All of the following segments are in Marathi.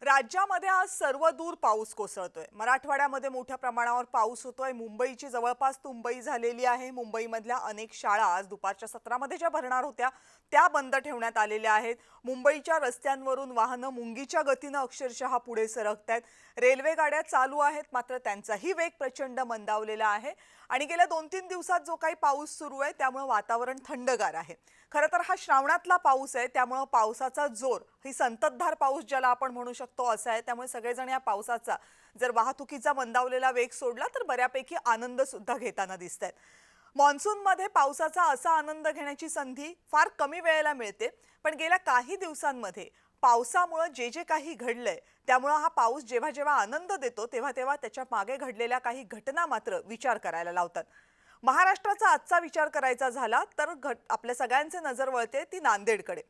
राज्यामध्ये आज सर्वदूर पाऊस कोसळतोय। मराठवाड्यामध्ये मोठ्या प्रमाणावर पाऊस होतोय। मुंबईची जवळपास तुंबई झालेली आहे। मुंबईमधल्या अनेक शाळा आज दुपारच्या सत्रामध्ये ज्या भरणार होत्या त्या बंद ठेवण्यात आलेल्या आहेत। मुंबईच्या रस्त्यांवरून वाहनं मुंगीच्या गतीने अक्षरशः पुढे सरकतायत। रेल्वे गाड्या चालू आहेत, मात्र त्यांचाही वेग प्रचंड मंदावलेला आहे आणि गेल्या 2-3 दिवसात जो काही पाऊस सुरू आहे त्यामुळे वातावरण थंडगार आहे। खरं तर हा श्रावणातला पाऊस आहे, त्यामुळे पावसाचा जोर ही संततधार पाऊस ज्याला आपण म्हणू शकतो असा आहे। त्यामुळे सगळेजण या पावसाचा जर वाहतुकीचा मंदावलेला वेग सोडला तर बऱ्यापैकी आनंद सुद्धा घेताना दिसतात। मान्सूनमध्ये पावसाचा असा आनंद घेण्याची संधी फार कमी वेळेला मिळते, पण गेल्या काही दिवसांमध्ये पावसामुळे जे काही घडलंय त्यामुळे हा पाऊस जेव्हा जेव्हा आनंद देतो तेव्हा तेव्हा त्याच्या मागे घडलेल्या काही घटना मात्र विचार करायला लावतात। महाराष्ट्राचा आजचा विचार करायचा झाला तर आपल्या सगळ्यांचे नजर वळते ती नांदेडकडे।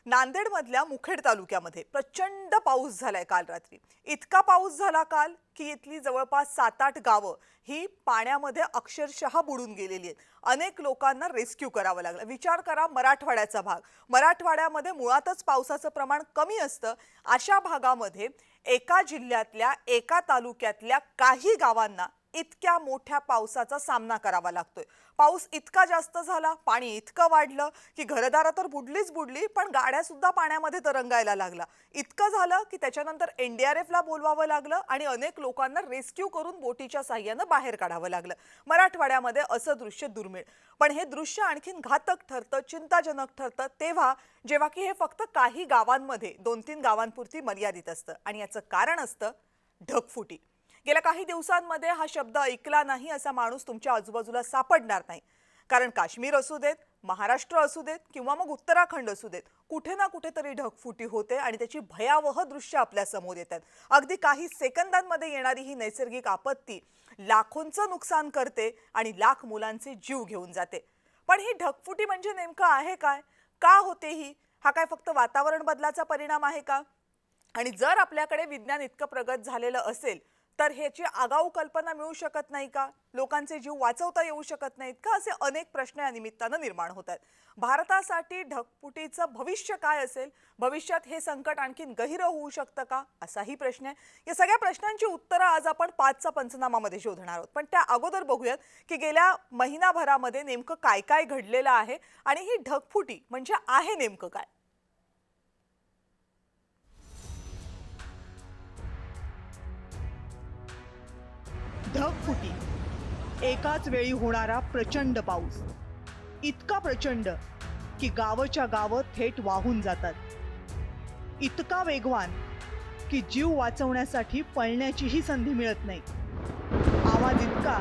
नांदेडमधल्या मुखेड तालुक्यामध्ये प्रचंड पाऊस झालाय काल रात्री। इतका पाऊस झाला काल की इथली जवळपास 7-8 गावं ही पाण्यामध्ये अक्षरशः बुडून गेलेली आहेत। अनेक लोकांना रेस्क्यू करावं लागलं। विचार करा, मराठवाड्याचा भाग, मराठवाड्यामध्ये मुळातच पावसाचं प्रमाण कमी असतं। अशा भागामध्ये एका जिल्ह्यातल्या एका तालुक्यातल्या काही गावांना इतक्या मोठ्या पावसाचा सामना करावा लागतोय। पाऊस इतका जास्त झाला, पाणी इतकं वाढलं की घरदारं तर बुडलीच बुडली, पण गाड्या सुद्धा पाण्यामध्ये तरंगायला लागला। इतकं झालं की त्याच्यानंतर एनडीआरएफला बोलवावं लागलं आणि अनेक लोकांना रेस्क्यू करून बोटीच्या साहाय्याने बाहेर काढावं लागलं। मराठवाड्यामध्ये असं दृश्य दुर्मिळ, पण हे दृश्य आणखीन घातक ठरतं, चिंताजनक ठरतं तेव्हा जेव्हा की हे फक्त काही गावांमध्ये 2-3 गावांपुरती मर्यादित असतं आणि याचं कारण असतं ढगफुटी। गेल्या काही दिवसांमध्ये हा शब्द ऐकला नाही असा माणूस तुमच्या आजूबाजूला सापडणार नाही, कारण काश्मीर असू देत, महाराष्ट्र असू देत किंवा मग उत्तराखंड असू देत, कुठे ना कुठेतरी ढगफुटी होते आणि त्याची भयावह दृश्य आपल्या समोर येतात। अगदी काही सेकंदांमध्ये येणारी ही नैसर्गिक आपत्ती लाखोंचं नुकसान करते आणि लाख मुलांचे जीव घेऊन जाते। पण ही ढगफुटी म्हणजे नेमकं आहे काय? का होते ही? हा काय फक्त वातावरण बदलाचा परिणाम आहे का? आणि जर आपल्याकडे विज्ञान इतकं प्रगत झालेलं असेल तर ह्याची आगाऊ कल्पना मिळू शकत नाही का? लोकांचे जीव वाचवता येऊ शकत नाहीत का? असे अनेक प्रश्न या निमित्तानं निर्माण होतात। भारतासाठी ढगफुटीचं भविष्य काय असेल? भविष्यात हे संकट आणखीन गहिरं होऊ शकतं का? असाही प्रश्न आहे। या सगळ्या प्रश्नांची उत्तरं आज आपण 5चा पंचनामामध्ये शोधणार आहोत, पण त्या अगोदर बघूयात की गेल्या महिनाभरामध्ये नेमकं काय काय घडलेलं आहे आणि ही ढगफुटी म्हणजे आहे नेमकं काय? ढगफुटी, एकाच वेळी होणारा प्रचंड पाऊस, इतका प्रचंड की गावच्या गावं थेट वाहून जातात, इतका वेगवान की जीव वाचवण्यासाठी पळण्याचीही संधी मिळत नाही, आवाज इतका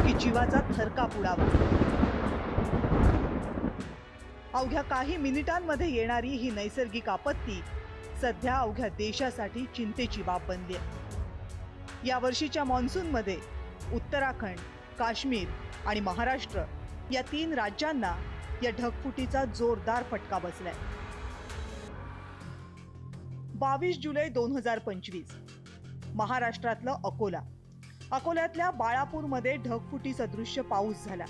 की जीवाचा थरकाप उडावा। अवघ्या काही मिनिटांमध्ये येणारी ही नैसर्गिक आपत्ती सध्या अवघ्या देशासाठी चिंतेची बाब बनली आहे। या वर्षीच्या मान्सूनमध्ये उत्तराखंड, काश्मीर आणि महाराष्ट्र या 3 राज्यांना या ढगफुटीचा जोरदार फटका बसलाय। 22 जुलै 2025 महाराष्ट्रातलं अकोल्यातल्या बाळापूरमध्ये ढगफुटी सदृश्य पाऊस झाला।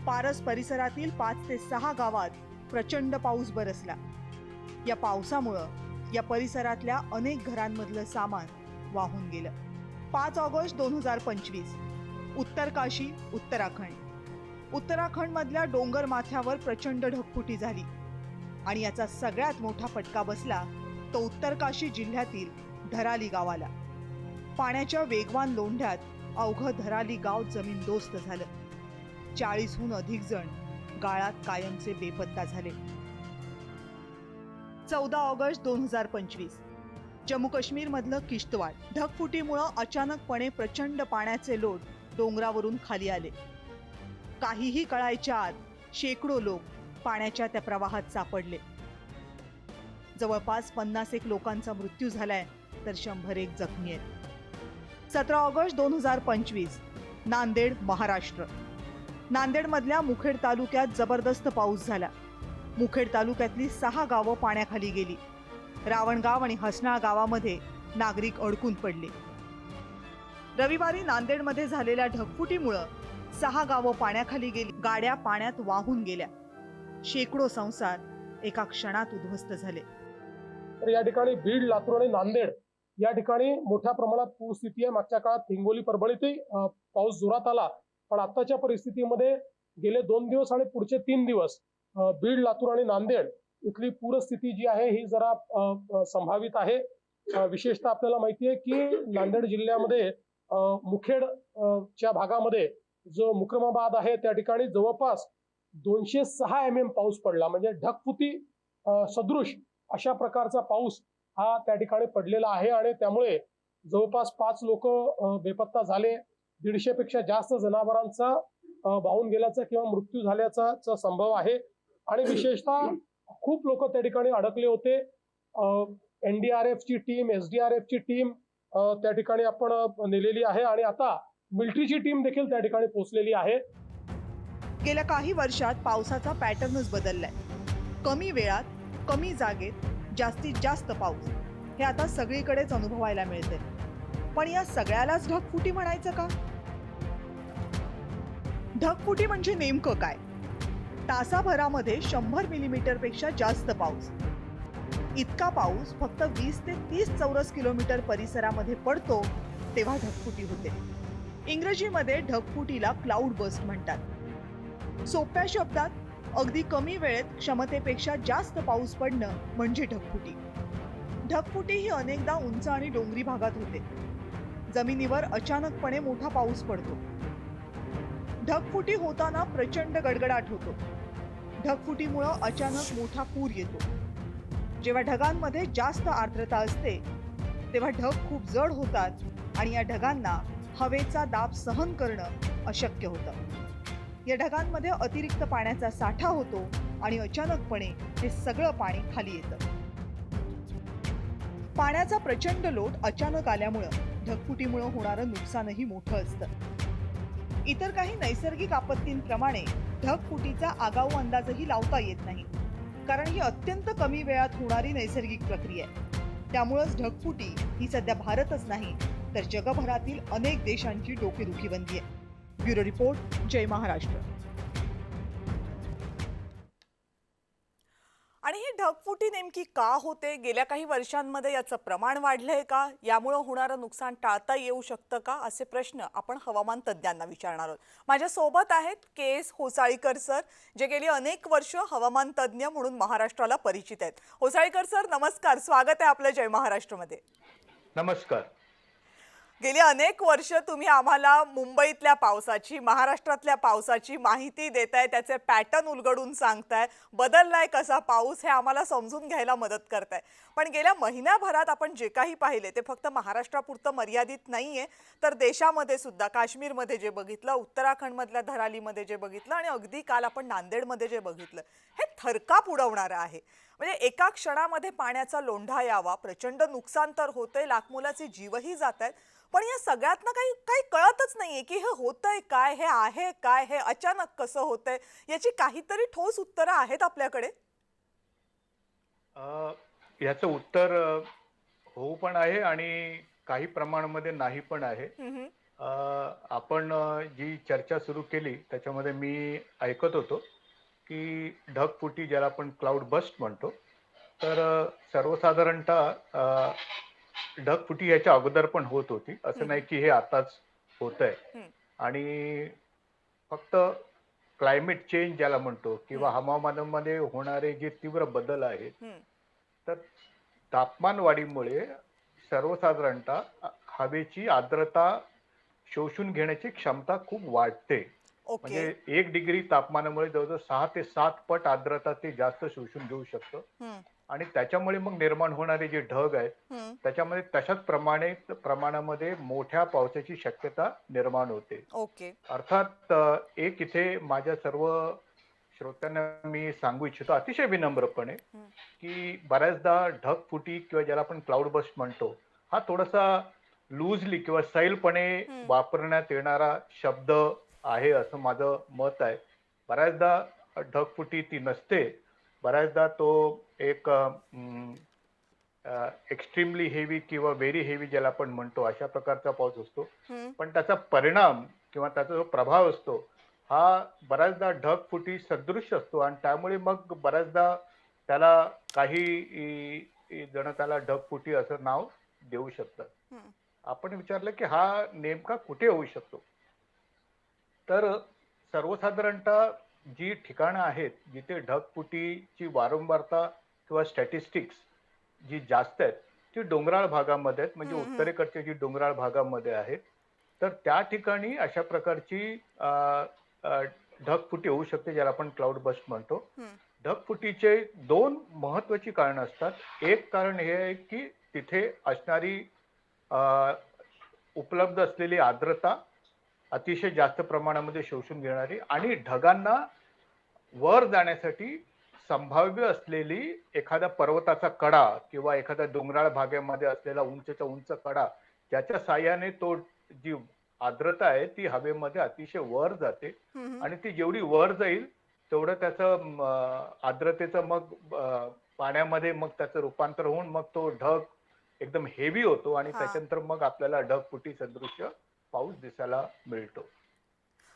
पारस परिसरातील 5 ते 6 गावात प्रचंड पाऊस बरसला। या पावसामुळे या परिसरातल्या अनेक घरांमधलं सामान वाहून गेलं। 5 ऑगस्ट 2025 उत्तरकाशी, उत्तराखंडमधल्या डोंगर माथ्यावर प्रचंड ढगफुटी झाली आणि याचा सगळ्यात मोठा फटका बसला तो उत्तरकाशी जिल्ह्यातील धराली गावाला। पाण्याच्या वेगवान लोंढ्यात अवघं धराली गाव जमीनदोस्त झालं। 40हून अधिक जण गाळात कायमचे बेपत्ता झाले। 14 ऑगस्ट 2025 जम्मू काश्मीर मधलं किश्तवाड, ढगफुटीमुळे अचानकपणे प्रचंड पाण्याचे लोट डोंगरावरून खाली आले। काहीही कळायच्या आत शेकडो लोक पाण्याच्या त्या प्रवाहात सापडले। जवळपास 51 लोकांचा मृत्यू झालाय तर 101 जखमी आहेत। 17 ऑगस्ट 2025 नांदेड, महाराष्ट्र। नांदेडमधल्या मुखेड तालुक्यात जबरदस्त पाऊस झाला। मुखेड तालुक्यातली 6 गावं पाण्याखाली गेली। रावणगाव आणि हसनाळ गावामध्ये नागरिक अडकून पडले। रविवारी नांदेडमध्ये झालेल्या ढगफुटीमुळे 6 गावं पाण्याखाली गेली, गाड्या पाण्यात वाहून गेल्या, शेकडो संसार एका क्षणात उद्ध्वस्त झाले। तर या ठिकाणी बीड, लातूर आणि नांदेड या ठिकाणी मोठ्या प्रमाणात पूरस्थिती आहे. मागच्या काळात हिंगोली, परभणीतही पाऊस जोरात आला, पण आताच्या परिस्थितीमध्ये गेले 2 दिवस आणि पुढचे 3 दिवस बीड, लातूर आणि नांदेड इथली पूरस्थिती जी आहे ही जरा संभावित आहे. विशेषतः आपल्याला माहिती आहे की नांदेड जिल्ह्यामध्ये मुखेड च्या भागामध्ये जो मुक्रमाबाद आहे त्या ठिकाणी जवळपास 206 mm पाऊस पडला, म्हणजे ढगफुटी सदृश अशा प्रकारचा पाऊस हा त्या ठिकाणी पडलेला आहे आणि त्यामुळे जवळपास 5 लोक बेपत्ता झाले. 150 पेक्षा जास्त जनावरांचा वाहून गेल्याचा किंवा मृत्यू झाल्याचा संभव आहे आणि विशेषतः खूप लोक त्या ठिकाणी अडकले होते. NDRF ची टीम, SDRF ची टीम त्या ठिकाणी आपण नेलेली आहे आणि आता मिलिटरीची टीम देखील त्या ठिकाणी पोहोचलेली आहे. गेल्या काही वर्षात पावसाचा पॅटर्नच बदललाय. कमी वेळात, कमी जागेत जास्तीत जास्त पाऊस हे आता सगळीकडेच अनुभवायला मिळते. पण या सगळ्यालाच ढगफुटी म्हणायचं का? ढगफुटी म्हणजे नेमकं काय? तासाभरामध्ये 100 मिलीमीटर पेक्षा जास्त पाऊस. इतका पाऊस फक्त 20 ते 30 चौरस किलोमीटर परिसरामध्ये पडतो तेव्हा ढगफुटी होते. इंग्रजीमध्ये ढगफुटीला क्लाउड बर्स्ट म्हणतात. सोप्या शब्दात अगदी कमी वेळेत क्षमतेपेक्षा जास्त पाऊस पडणं म्हणजे ढगफुटी. ढगफुटी ही अनेकदा उंच आणि डोंगरी भागात होते. जमिनीवर अचानकपणे मोठा पाऊस पडतो. ढगफुटी होताना प्रचंड गडगडाट होतो. ढगफुटीमुळे अचानक मोठा पूर येतो. जेव्हा ढगांमध्ये जास्त आर्द्रता असते तेव्हा ढग खूप जड होतात आणि या ढगांना हवेचा दाब सहन करणं अशक्य होतं. या ढगांमध्ये अतिरिक्त पाण्याचा साठा होतो आणि अचानकपणे हे सगळं पाणी खाली येतं. पाण्याचा प्रचंड लोट अचानक आल्यामुळं ढगफुटीमुळे होणारं नुकसानही मोठं असतं. इतर काही नैसर्गिक आपत्तींप्रमाणे ढगफुटीचा आगाऊ अंदाजही लावता येत नाही, कारण ही अत्यंत कमी वेळात होणारी नैसर्गिक प्रक्रिया आहे. त्यामुळेच ढगफुटी ही सध्या भारतच नाही तर जगभरातील अनेक देशांची डोकेदुखी बनली आहे. ब्युरो रिपोर्ट, जय महाराष्ट्र. आणि ही ढगफुटी नेमकी का होते? गेल्या काही वर्षांमध्ये याचं प्रमाण वाढलंय का? यामुळे होणारं नुकसान टाळता येऊ शकतं का? असे प्रश्न आपण हवामान तज्ज्ञांना विचारणार आहोत. माझ्या सोबत आहेत KS होसाळीकर सर, जे गेली अनेक वर्ष हवामान तज्ज्ञ म्हणून महाराष्ट्राला परिचित आहेत. होसाळीकर सर, नमस्कार. स्वागत आहे आपलं जय महाराष्ट्रमध्ये. नमस्कार. गेली अनेक वर्ष तुम्ही आम्हाला मुंबईतल्या पावसाची, महाराष्ट्रातल्या पावसाची माहिती देताय, त्याचे पॅटर्न उलगडून सांगताय, बदललाय कसा पाऊस हे आम्हाला समजून घ्यायला मदत करताय. पण गेल्या महिन्याभरात आपण जे काही पाहिले ते फक्त महाराष्ट्रापुरतं मर्यादित नाहीये, तर देशामध्ये सुद्धा, काश्मीरमध्ये जे बघितलं, उत्तराखंडमधल्या धरालीमध्ये जे बघितलं आणि अगदी काल आपण नांदेडमध्ये जे बघितलं, हे थरकाप उडवणारं आहे. म्हणजे एका क्षणामध्ये पाण्याचा लोंढा यावा, प्रचंड नुकसान तर होतंय, लाखमोलाचे जीवही जात आहेत. पण या सगळ्यातनं काही काही कळतच नाहीये की हे होतंय काय, हे आहे काय, हे अचानक कसं होतंय, याची काहीतरी ठोस उत्तरं आहेत आपल्याकडे? याचं उत्तर हो पण आहे आणि काही प्रमाणामध्ये नाही पण आहे. हम्म. आपण जी चर्चा सुरू केली त्याच्यामध्ये मी ऐकत होतो की ढगफुटी ज्याला आपण क्लाउड बस्ट म्हणतो, तर सर्वसाधारणतः ढगफुटी याच्या अगोदर पण होत होती. असं नाही की हे आताच होतंय. हम्म. आणि फक्त क्लायमेट चेंज ज्याला म्हणतो किंवा हवामानामध्ये होणारे जे तीव्र बदल आहेत, हम्म. तर तापमान वाढीमुळे सर्वसाधारणतः हवेची आर्द्रता शोषून घेण्याची क्षमता खूप वाढते. ओके. म्हणजे 1 डिग्री तापमानामुळे जवळजवळ 6 ते 7 पट आर्द्रता ते जास्त शोषून घेऊ शकतं हम्म. आणि त्याच्यामुळे मग निर्माण होणारे जे ढग आहेत हम्म. त्याच्यामध्ये तशाच प्रमाणामध्ये मोठ्या पावसाची शक्यता निर्माण होते. ओके. अर्थात एक इथे माझ्या सर्व श्रोत्यांना मी सांगू इच्छितो अतिशय विनम्रपणे हम्म. की बऱ्याचदा ढगफुटी किंवा ज्याला आपण क्लाउड बस्ट म्हणतो, हा थोडासा लूजली किंवा सैलपणे वापरण्यात येणारा शब्द आहे असं माझं मत आहे. बऱ्याचदा ढगफुटी ती नसते. बऱ्याचदा तो एक एक्स्ट्रीमली हेवी किंवा व्हेरी हेवी ज्याला आपण म्हणतो अशा प्रकारचा पाऊस असतो. हम्म. पण त्याचा परिणाम किंवा त्याचा जो प्रभाव असतो हा बऱ्याचदा ढगफुटी सदृश असतो आणि त्यामुळे मग बऱ्याचदा त्याला काही जण त्याला ढगफुटी असं नाव देऊ शकतात. हम्म. आपण विचारलं की हा नेमका कुठे होऊ शकतो, तर सर्वसाधारणतः जी ठिकाणं आहेत जिथे ढगफुटीची वारंवारता किंवा स्टॅटिस्टिक्स जी जास्त आहेत ती डोंगराळ भागामध्ये आहेत, म्हणजे हम्म, हम्म, उत्तरेकडच्या जी डोंगराळ भागामध्ये आहेत. तर त्या ठिकाणी अशा प्रकारची अ, अ, ढगफुटी होऊ शकते, ज्याला आपण क्लाउड बस्ट म्हणतो. हम्म, ढगफुटीचे दोन महत्वाची कारणं असतात. एक कारण हे आहे की तिथे असणारी अ, उपलब्ध असलेली आर्द्रता अतिशय जास्त प्रमाणामध्ये शोषून घेणारी आणि ढगांना वर जाण्यासाठी संभाव्य असलेली एखाद्या पर्वताचा कडा किंवा एखाद्या डोंगराळ भागामध्ये असलेला उंचच्या उंच कडा, ज्याच्या साह्याने तो जी आर्द्रता आहे ती हवेमध्ये अतिशय वर जाते. हम्म, आणि ती जेवढी वर जाईल तेवढं त्याचं आर्द्रतेचं मग पाण्यामध्ये मग त्याचं रूपांतर होऊन मग तो ढग एकदम हेवी होतो आणि हा. त्याच्यानंतर मग आपल्याला ढगफुटी सदृश्य पाऊस दिसायला मिळतो.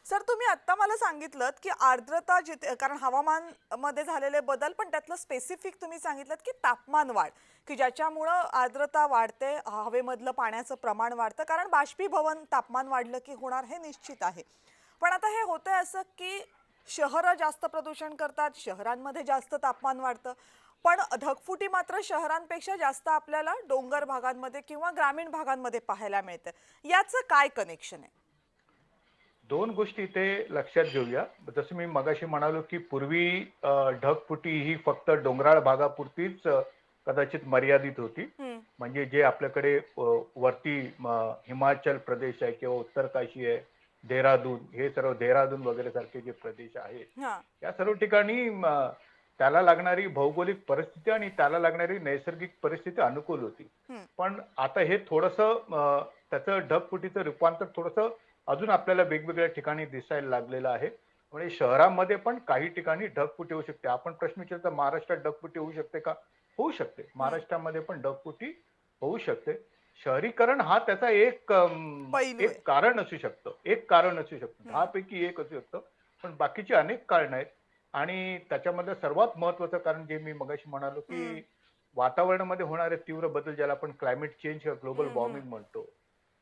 सर, तुम्ही आत्ता मला सांगितलं की आर्द्रता जिथे, कारण हवामान मध्ये झालेले बदल, पण त्यातलं स्पेसिफिक तुम्ही सांगितलं की तापमान वाढ, की ज्याच्यामुळं आर्द्रता वाढते, हवेमधलं पाण्याचं प्रमाण वाढतं, कारण बाष्पीभवन तापमान वाढलं की होणार हे निश्चित आहे. पण आता हे होतंय असं की शहरं जास्त प्रदूषण करतात, शहरांमध्ये जास्त तापमान वाढतं, पण ढगफुटी मात्र शहरांपेक्षा जास्त आपल्याला डोंगर भागांमध्ये किंवा ग्रामीण भागांमध्ये पाहायला मिळते. याचं काय कनेक्शन आहे? दोन गोष्टी इथे लक्षात घेऊया. जसं मी मगाशी म्हणालो की पूर्वी ढगफुटी ही फक्त डोंगराळ भागापुरतीच कदाचित मर्यादित होती. हम्म. म्हणजे जे आपल्याकडे वरती हिमाचल प्रदेश आहे किंवा उत्तरकाशी आहे, देहरादून, हे सर्व देहरादून वगैरे सारखे जे प्रदेश आहेत, हा. या सर्व ठिकाणी त्याला लागणारी भौगोलिक परिस्थिती आणि त्याला लागणारी नैसर्गिक परिस्थिती अनुकूल होती. हम्म. पण आता हे थोडंसं त्याचं ढगफुटीचं रूपांतर थोडंसं अजून आपल्याला वेगवेगळ्या ठिकाणी दिसायला लागलेलं आहे. म्हणजे शहरामध्ये पण काही ठिकाणी ढगफुटी होऊ शकते. आपण प्रश्न विचारता महाराष्ट्रात ढगफुटी होऊ शकते का? होऊ शकते. हम्म. महाराष्ट्रामध्ये पण ढगफुटी होऊ शकते. शहरीकरण हा त्याचा पैलू आहे. एक कारण असू शकतं. एक कारण असू शकतं. हम्म. 10 पैकी एक असू शकतं. पण बाकीची अनेक कारणं आहेत. आणि त्याच्यामधलं सर्वात महत्वाचं कारण जे मी मगाशी म्हणालो हम्म. की वातावरणामध्ये होणारे तीव्र बदल, ज्याला आपण क्लायमेट चेंज किंवा ग्लोबल हम्म. हम्म. वॉर्मिंग म्हणतो.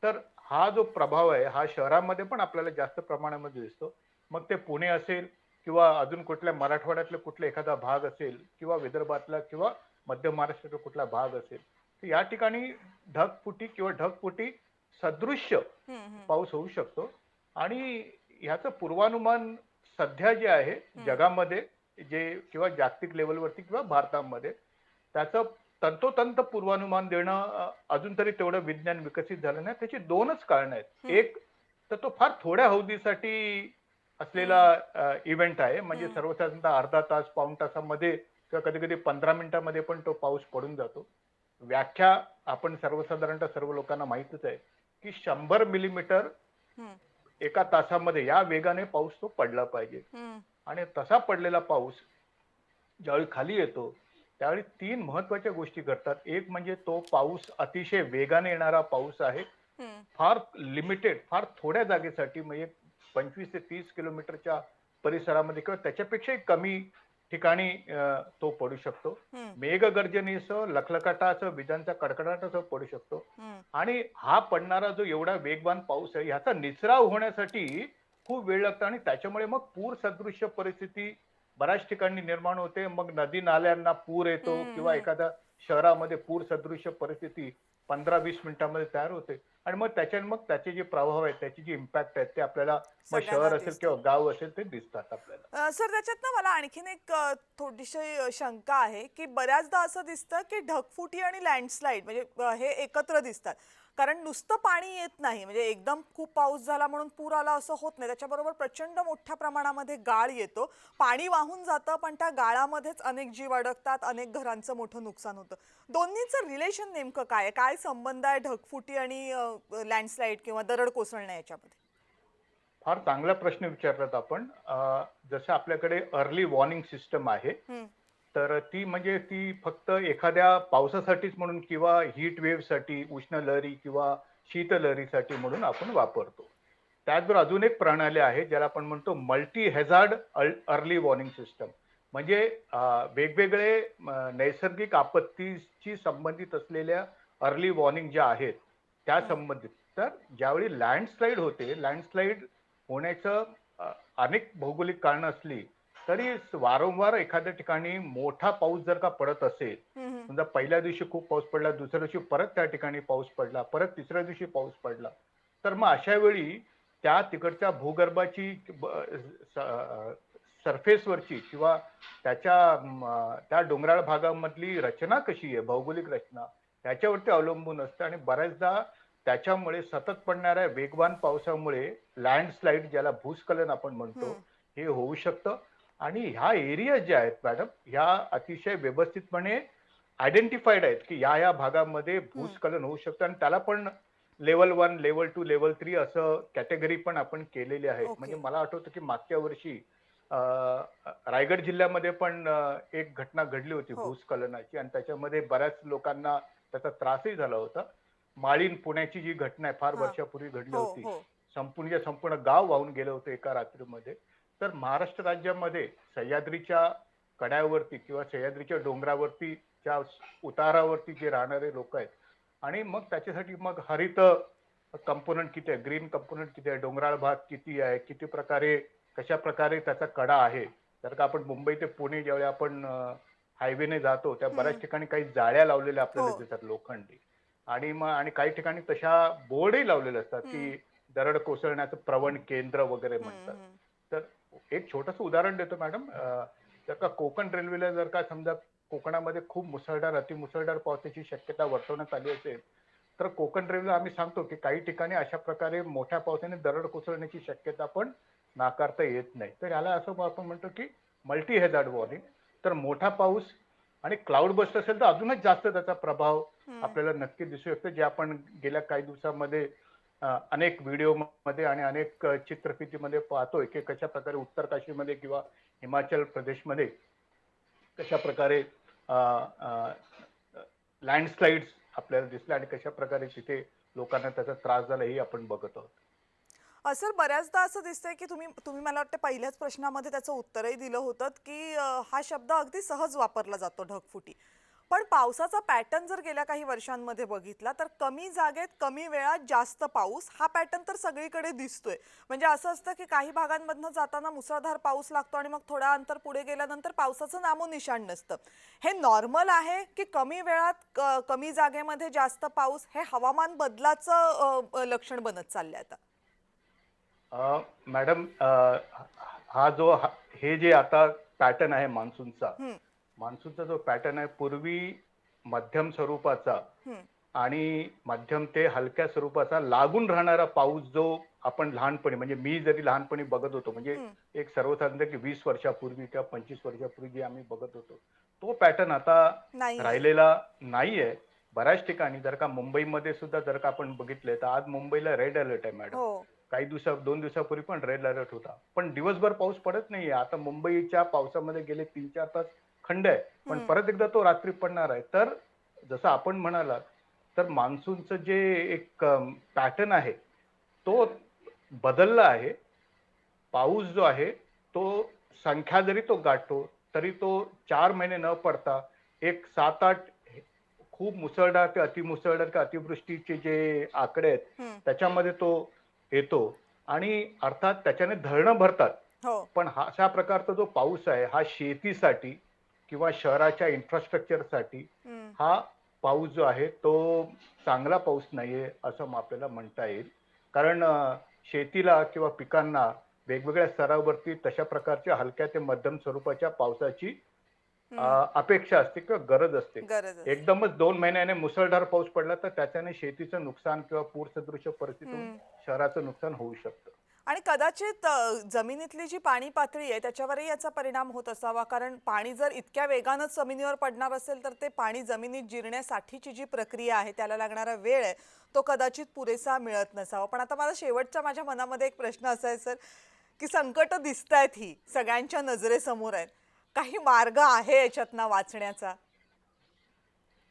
तर हा जो प्रभाव आहे हा शहरामध्ये पण आपल्याला जास्त प्रमाणामध्ये दिसतो. मग ते पुणे असेल किंवा अजून कुठल्या मराठवाड्यातला कुठला एखादा भाग असेल किंवा विदर्भातला किंवा मध्य महाराष्ट्राचा कुठला भाग असेल, तर या ठिकाणी ढगफुटी किंवा ढगफुटी सदृश्य हम्म. हम्म. पाऊस होऊ शकतो. आणि ह्याचं पूर्वानुमान सध्या जे आहे जगामध्ये, जे किंवा जागतिक लेवलवरती किंवा भारतामध्ये, त्याचं तंतोतंत पूर्वानुमान देणं अजून तरी तेवढं विज्ञान विकसित झालं नाही. त्याची दोनच कारणं आहेत. एक तर तो फार थोड्या अवधीसाठी असलेला इव्हेंट आहे. म्हणजे सर्वसाधारणतः अर्धा तास, पाऊण तासामध्ये किंवा कधी कधी 15 मिनिटांमध्ये पण तो पाऊस पडून जातो. व्याख्या आपण सर्वसाधारणतः सर्व लोकांना माहितच आहे की 100 मिलीमीटर हम्म. एका तासामध्ये या वेगाने पाऊस तो पडला पाहिजे. हम्म. आणि तसा पडलेला पाऊस ज्यावेळी खाली येतो त्यावेळी 3 महत्वाच्या गोष्टी घडतात. एक म्हणजे तो पाऊस अतिशय वेगाने येणारा पाऊस आहे. हम्म. फार लिमिटेड, फार थोड्या जागेसाठी, म्हणजे 25 ते 30 किलोमीटरच्या परिसरामध्ये किंवा त्याच्यापेक्षाही कमी ठिकाणी तो पडू शकतो. हम्म. मेघगर्जनेसह, लखलखाटासह, विजांच्या कडकडाटासह पडू शकतो. हम्म. आणि हा पडणारा जो एवढा वेगवान पाऊस आहे ह्याचा निचराव होण्यासाठी खूप वेळ लागतो आणि त्याच्यामुळे मग पूर सदृश्य परिस्थिती बऱ्याच ठिकाणी निर्माण होते. मग नदी नाल्यांना पूर येतो किंवा एखाद्या शहरामध्ये पूर सदृश्य परिस्थिती 15-20 मिनिटांमध्ये तयार होते. आणि मग त्याच्याने मग त्याचे जे प्रभाव आहेत, त्याचे जे इम्पॅक्ट आहेत ते आपल्याला मग सगळ्यांना शहर असेल दिसतात. किंवा गाव असेल ते दिसतात आपल्याला. सर, त्याच्यात ना मला आणखीन एक थोडीशी शंका आहे की बऱ्याचदा असं दिसतं की ढगफुटी आणि लँडस्लाईड म्हणजे हे एकत्र दिसतात. कारण नुसतं पाणी येत नाही, म्हणजे एकदम खूप पाऊस झाला म्हणून पूर आला असं होत नाही. त्याच्याबरोबर प्रचंड मोठ्या प्रमाणामध्ये गाळ येतो, पाणी वाहून जातं, पण त्या गाळामध्येच अनेक जीव अडकतात, अनेक घरांचं मोठं नुकसान होतं. दोन्हीचं रिलेशन नेमकं काय आहे? काय संबंध आहे ढगफुटी आणि लँडस्लाईड किंवा दरड कोसळण्या याच्यामध्ये? फार चांगला प्रश्न विचारलात आपण. जसं आपल्याकडे अर्ली वॉर्निंग सिस्टम आहे, तर ती म्हणजे ती फक्त एखाद्या पावसासाठीच म्हणून किंवा हीट वेव्ह साठी, उष्ण लहरी किंवा शीत लहरीसाठी म्हणून आपण वापरतो. त्याचबरोबर अजून एक प्रणाली आहे ज्याला आपण म्हणतो multi hazard early warning system. म्हणजे वेगवेगळे नैसर्गिक आपत्तीशी संबंधित असलेल्या अर्ली वॉर्निंग ज्या आहेत त्या हं, संबंधित. तर ज्यावेळी लँडस्लाईड होते, लँडस्लाईड होण्याचं अनेक भौगोलिक कारणं असली तरी वारंवार एखाद्या ठिकाणी मोठा पाऊस जर का पडत असेल, हं, हं. समजा पहिल्या दिवशी खूप पाऊस पडला, दुसऱ्या दिवशी परत त्या ठिकाणी पाऊस पडला, परत तिसऱ्या दिवशी पाऊस पडला, तर मग अशा वेळी त्या तिकडच्या भूगर्भाची सरफेसवरची किंवा त्या डोंगराळ भागामधली रचना कशी आहे, भौगोलिक रचना, त्याच्यावरती अवलंबून असतं. आणि बऱ्याचदा त्याच्यामुळे सतत पडणाऱ्या वेगवान पावसामुळे लँडस्लाईड, ज्याला भूस्खलन आपण म्हणतो, हं, हे होऊ शकतं. आणि ह्या एरिया ज्या आहेत मॅडम, ह्या अतिशय व्यवस्थितपणे आयडेंटिफाईड आहेत की या भागामध्ये हं. भूस्खलन होऊ शकतं. आणि त्याला पण लेवल 1, लेवल 2, लेवल 3 असं कॅटेगरी पण आपण केलेली आहेत. म्हणजे ओके. मला आठवतं की मागच्या वर्षी रायगड जिल्ह्यामध्ये पण एक घटना घडली होती हो. भूस्खलनाची, आणि त्याच्यामध्ये बऱ्याच लोकांना त्याचा त्रासही झाला होता. माळीण पुण्याची जी घटना आहे फार हां. वर्षापूर्वी घडली हो, होती. हो. संपूर्ण गाव वाहून गेलं होतं एका रात्रीमध्ये. तर महाराष्ट्र राज्यामध्ये सह्याद्रीच्या कड्यावरती किंवा सह्याद्रीच्या डोंगरावरतीच्या उतारावरती जे राहणारे लोक आहेत, आणि मग त्याच्यासाठी मग हरित कंपोनंट किती आहे, ग्रीन कंपोनंट किती आहे, डोंगराळ भाग किती आहे, किती प्रकारे, कशा प्रकारे त्याचा कडा आहे. जर का आपण मुंबई ते पुणे ज्यावेळी आपण हायवेने जातो, त्या बऱ्याच हं. ठिकाणी काही जाळ्या लावलेल्या हो. आपल्याला दिसतात लोखंडी. आणि काही ठिकाणी तशा बोर्डही लावलेले असतात हं, की दरड कोसळण्याचं प्रवण केंद्र वगैरे हं, म्हणतात. हं. तर एक छोटंसं उदाहरण देतो मॅडम. जर का कोकण रेल्वेला जर का समजा कोकणामध्ये खूप मुसळधार, अतिमुसळधार पावसाची शक्यता वर्तवण्यात आली असेल, तर कोकण रेल्वेला आम्ही सांगतो की काही ठिकाणी अशा प्रकारे मोठ्या पावसाने दरड कोसळण्याची शक्यता पण नाकारता येत नाही. तर याला असं आपण म्हणतो की मल्टी हेझार्ड वॉर्निंग. तर मोठा पाऊस आणि क्लाउड बस्ट असेल तर अजूनच जास्त त्याचा प्रभाव हं. आपल्याला नक्की दिसू शकतो, जे आपण गेल्या काही दिवसामध्ये अनेक व्हिडिओमध्ये आणि अनेक चित्रफितीमध्ये पाहतोय की कशा प्रकारे उत्तर काशीमध्ये किंवा हिमाचल प्रदेशमध्ये कशा प्रकारे लँडस्लाइड्स आपल्याला दिसल्या आणि कशा प्रकारे तिथे लोकांना त्याचा त्रास झाला हे आपण बघत आहोत. सर बऱ्याचदा असं दिसतंय की तुम्ही तुम्ही मला वाटतं पहिल्याच प्रश्नामध्ये त्याचं उत्तरही दिलं होतं की हा शब्द अगदी सहज वापरला जातो ढगफुटी. पण पावसाचा पॅटर्न जर गेल्या काही वर्षांमध्ये बघितला तर कमी जागेत कमी वेळात जास्त पाऊस हा पॅटर्न तर सगळीकडे दिसतोय. म्हणजे असं असतं की काही भागांमधनं जाताना मुसळधार पाऊस लागतो आणि मग थोडा अंतर पुढे गेल्यानंतर पावसाचं नामोनिशाण नसतं. हे नॉर्मल आहे की कमी वेळात कमी जागेमध्ये जास्त पाऊस हे हवामान बदलाचं लक्षण बनत चाललंय आता? मॅडम, हा जो हे जे आता पॅटर्न आहे मान्सूनचा, हं, मान्सूनचा जो पॅटर्न आहे पूर्वी मध्यम स्वरूपाचा हं, आणि मध्यम ते हलक्या स्वरूपाचा लागून राहणारा पाऊस, जो आपण लहानपणी, म्हणजे मी जरी लहानपणी बघत होतो, म्हणजे हं. एक सर्वसाधारण की 20 वर्षापूर्वी किंवा 25 वर्षापूर्वी जे आम्ही बघत होतो, तो पॅटर्न आता नाहीये. राहिलेला नाहीये. बऱ्याच ठिकाणी जर का मुंबईमध्ये सुद्धा जर का आपण बघितलंय तर आज मुंबईला रेड अलर्ट आहे मॅडम. हो. काही 2 दिवसापूर्वी पण रेड अलर्ट होता, पण दिवसभर पाऊस पडत नाहीये. आता मुंबईच्या पावसामध्ये गेले 3-4 तास खंड आहे, पण हं, परत एकदा तो रात्री पडणार आहे. तर जसं आपण म्हणालात, तर मान्सूनचं जे एक पॅटर्न आहे तो बदलला आहे. पाऊस जो आहे तो संख्या जरी तो गाठतो तरी तो 4 महिने न पडता एक 7-8 खूप मुसळधार ते अतिमुसळधार ते अतिवृष्टीचे जे आकडे आहेत हं. त्याच्यामध्ये तो येतो. आणि अर्थात त्याच्याने धरणं भरतात. हो. पण हा अशा प्रकारचा जो पाऊस आहे हा शेतीसाठी किंवा शहराच्या इन्फ्रास्ट्रक्चरसाठी हं. हा पाऊस जो आहे तो चांगला पाऊस नाहीये असं आपल्याला म्हणता येईल. कारण शेतीला किंवा पिकांना वेगवेगळ्या स्तरावरती तशा प्रकारच्या हलक्या ते मध्यम स्वरूपाच्या पावसाची हं. अपेक्षा असते किंवा गरज असते. गरज असते. एकदमच 2 महिन्याने मुसळधार पाऊस पडला तर त्याच्याने शेतीचं नुकसान किंवा पूरसदृश परिस्थितीतून हं. शहराचं नुकसान होऊ शकतं. आणि कदाचित जमिनीतली जी पाणी पातळी आहे त्याच्यावरही याचा परिणाम होत असावा. कारण पाणी जर इतक्या वेगानं जमिनीवर पडणार असेल तर ते पाणी जमिनीत जिरण्यासाठीची जी प्रक्रिया आहे त्याला लागणारा वेळ आहे तो कदाचित पुरेसा मिळत नसावा. पण आता मला शेवटचा माझ्या मनामध्ये एक प्रश्न असा आहे सर, की संकट दिसतायत ही सगळ्यांच्या नजरेसमोर आहेत. काही मार्ग आहे याच्यातनं वाचण्याचा?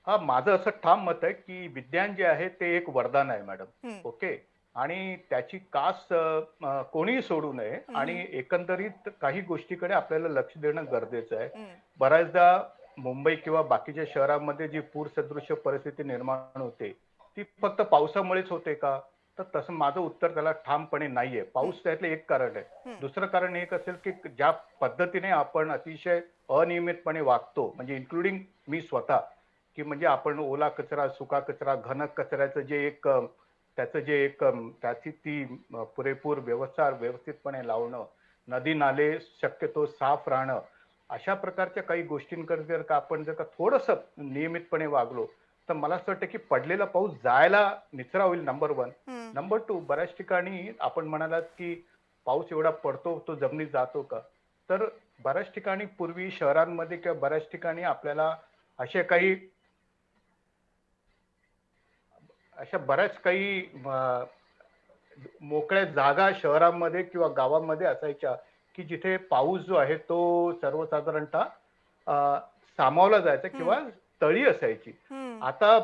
माझं असं ठाम मत आहे की विज्ञान जे आहे ते एक वरदान आहे मॅडम. हं. ओके. आणि त्याची कास कोणीही सोडू नये आणि एकंदरीत काही गोष्टीकडे आपल्याला लक्ष देणं गरजेचं आहे. हम्म. बऱ्याचदा मुंबई किंवा बाकीच्या शहरांमध्ये जी पूर सदृश्य परिस्थिती निर्माण होते ती फक्त पावसामुळेच होते का? तर तसं माझं उत्तर त्याला ठामपणे नाहीये. पाऊस त्यातलं एक कारण आहे. दुसरं कारण एक असेल की ज्या पद्धतीने आपण अतिशय अनियमितपणे वागतो, म्हणजे इन्क्लुडिंग मी स्वतः, की म्हणजे आपण ओला कचरा, सुका कचरा, घन कचऱ्याचं जे एक त्याची ती पुरेपूर व्यवस्थितपणे लावणं, नदी नाले शक्यतो साफ राहणं, अशा प्रकारच्या काही गोष्टींकडे जर का आपण जर का थोडंसं नियमितपणे वागलो तर मला असं वाटतं की पडलेला पाऊस जायला निचरा होईल, नंबर 1. नंबर 2, बऱ्याच ठिकाणी आपण म्हणालात की पाऊस एवढा पडतो तो जमिनीत जातो का? तर बऱ्याच ठिकाणी पूर्वी शहरांमध्ये किंवा बऱ्याच ठिकाणी आपल्याला अशा काही अशा बऱ्याच काही मोकळ्या जागा शहरांमध्ये किंवा गावामध्ये असायच्या की जिथे पाऊस जो आहे तो सर्वसाधारणतः सामावला जायचा किंवा तळी असायची. आता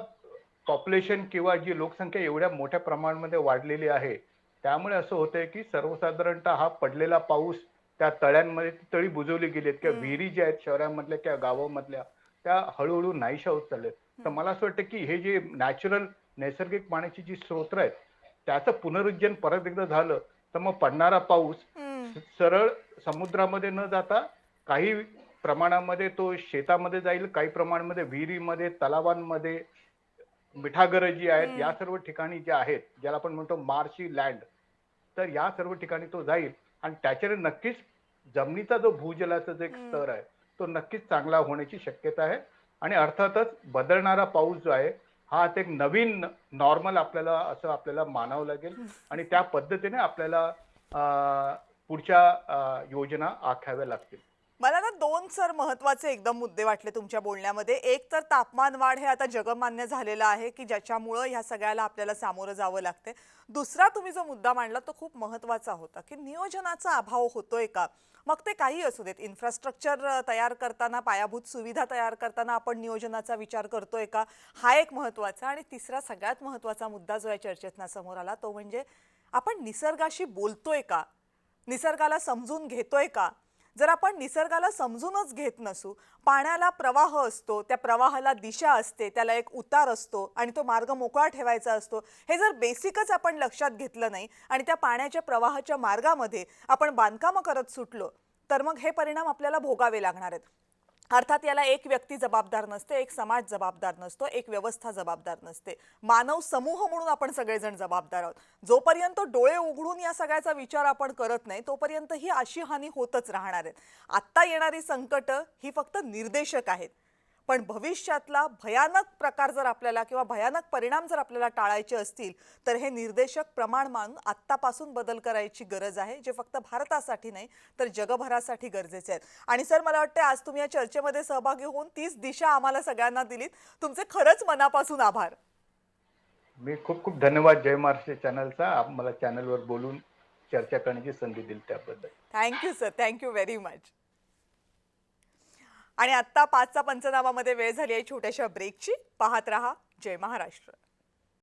पॉप्युलेशन किंवा जी लोकसंख्या एवढ्या मोठ्या प्रमाणामध्ये वाढलेली आहे, त्यामुळे असं होतंय की सर्वसाधारणतः हा पडलेला पाऊस त्या तळ्यांमध्ये ती तळी बुजवली गेली आहेत किंवा विहिरी ज्या आहेत शहरांमधल्या किंवा गावामधल्या त्या हळूहळू नाहीशा होत चालल्यात. तर मला असं वाटतं की हे जे नैसर्गिक पाण्याची जी स्रोत आहेत त्याचं पुनरुज्जीवन परत एकदा झालं तर मग पडणारा पाऊस सरळ समुद्रामध्ये न जाता काही प्रमाणामध्ये तो शेतामध्ये जाईल, काही प्रमाणामध्ये विहिरीमध्ये, तलावांमध्ये, मिठागरं जी आहेत या सर्व ठिकाणी ज्या आहेत, ज्याला आपण म्हणतो मार्शी लँड, तर या सर्व ठिकाणी तो जाईल आणि त्याच्याने नक्कीच जमिनीचा जो भूजलाचा जो एक स्तर आहे तो नक्कीच चांगला होण्याची शक्यता आहे. आणि अर्थातच बदलणारा पाऊस जो आहे हा आता एक नवीन नॉर्मल आपल्याला मानावं लागेल आणि त्या पद्धतीने आपल्याला पुढच्या योजना आखाव्या लागतील. मला ना 2 सर महत्त्वाचे एकदम मुद्दे वाटले तुमच्या बोलण्यामध्ये. एक तर तापमान वाढ हे आता जगमान्य झालेलं आहे की ज्याच्यामुळे ह्या सगळ्याला आपल्याला सामोरं जावं लागते. दुसरा तुम्ही जो मुद्दा मांडला तो खूप महत्त्वाचा होता की नियोजनाचा अभाव होतोय का? मग ते काही असू देत, इन्फ्रास्ट्रक्चर तयार करताना, पायाभूत सुविधा तयार करताना आपण नियोजनाचा विचार करतोय का? हा एक महत्त्वाचा. आणि तिसरा सगळ्यात महत्त्वाचा मुद्दा जो या चर्चेतनं समोर आला तो म्हणजे आपण निसर्गाशी बोलतोय का? निसर्गाला समजून घेतोय का? जर आपण निसर्गाला समजूनच घेत नसू, पाण्याला प्रवाह असतो, त्या प्रवाहाला दिशा असते, त्याला एक उतार असतो आणि तो मार्ग मोकळा ठेवायचा असतो, हे जर बेसिकच आपण लक्षात घेतलं नाही आणि त्या पाण्याच्या प्रवाहाच्या मार्गामध्ये आपण बांधकामं करत सुटलो तर मग हे परिणाम आपल्याला भोगावे लागणार आहेत. अर्थात याला एक व्यक्ती जबाबदार नसते, एक समाज जबाबदार नसतो, एक व्यवस्था जबाबदार नसते, मानव समूह म्हणून आपण सगळेजण जबाबदार आहोत. जोपर्यंत डोळे उघडून या सगळ्याचा विचार आपण करत नाही तोपर्यंत ही अशी हानी होतच राहणार आहेत. आत्ता येणारी संकट ही फक्त निर्देशक आहेत, पण भविष्यातला भयानक प्रकार जर आपल्याला किंवा भयानक परिणाम जर आपल्याला टाळायचे असतील तर हे निर्देशक प्रमाण मानून आत्तापासून बदल करायची गरज आहे, जे फक्त भारतासाठी नाही तर जगभरासाठी गरजेचे आहेत. आणि सर मला वाटतं आज तुम्ही या चर्चेमध्ये सहभागी होऊन तीच दिशा आम्हाला सगळ्यांना दिलीत. तुमचे खरंच मनापासून आभार. मी खूप खूप धन्यवाद जय महाराष्ट्र चॅनलचा, मला चॅनलवर बोलून चर्चा करण्याची संधी दिली त्याबद्दल. Thank you sir, thank you very much. आणि आत्ता 5चा पंचनामामध्ये वेळ झाली आहे छोट्याशा ब्रेकची. पाहत रहा जय महाराष्ट्र.